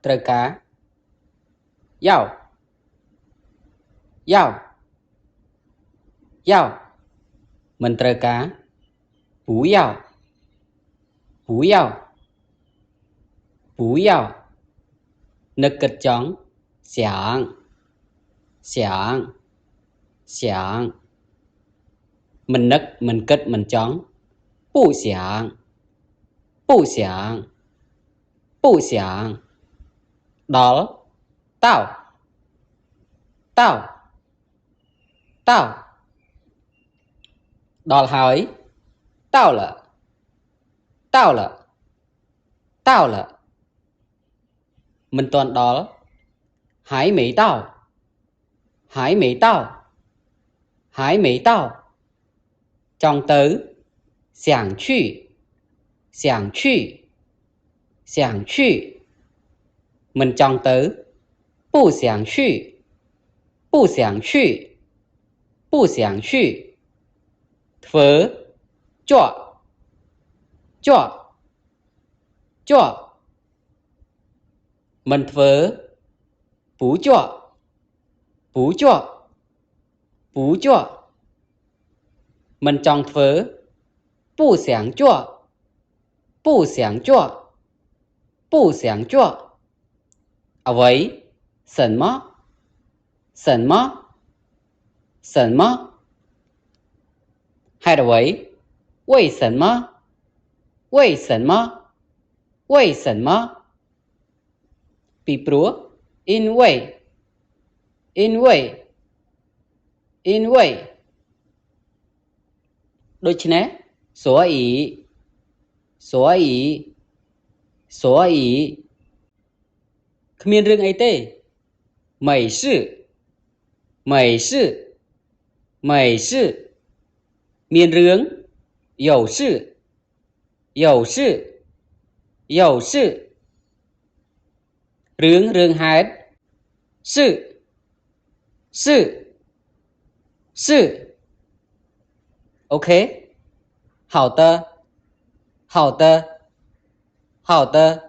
Trời cá. Yào. Yào. Yào. Mình trời cá. Bú yào. Bú yào. Bú yào. Nực kịch chóng. Xiang. Xiang. Xiang. Mình nức, mình kịch, mình chóng. Bù xiang. Bù xiang. Bù xiang. Đó. Tao. Tao. Tao. Đó hỏi. Tao là. Tao là. Tao là. Mình toàn đó. Hải mỹ tao. Hải mỹ tao. Hải mỹ tao. Trong tứ. Xiang chư. Xiang chư. Xiang chư. Mình trong tứ. Bù xiang chư. Bù xiang chư. Bù xiang chư. Phớ. Chọ. Chọ. Chọ. Mình phớ. Bú chọ. Bú chọ. Bú chọ. Mình trong phớ. Bù xiang chọ. Bù xiang chọ. Bù xiang chọ. À vậy. Sần mó. Sần mó. Sần mó. Hai là vậy. Vì sần mó. Vì sần mó. Vì sần mó. Vì prúa. In way. In way. In way. Đôi chân nè. Số ý. Số ý. Số ý. Không miên rừng ấy tê. Mấy sự. Mấy sự. Mấy sự. Miên rừng. Dầu sự. Dầu sự. Dầu sự. Rừng rừng hát. Sự. Sự. Sự. Ok. Hảo tơ. Hảo tơ. Hảo tơ.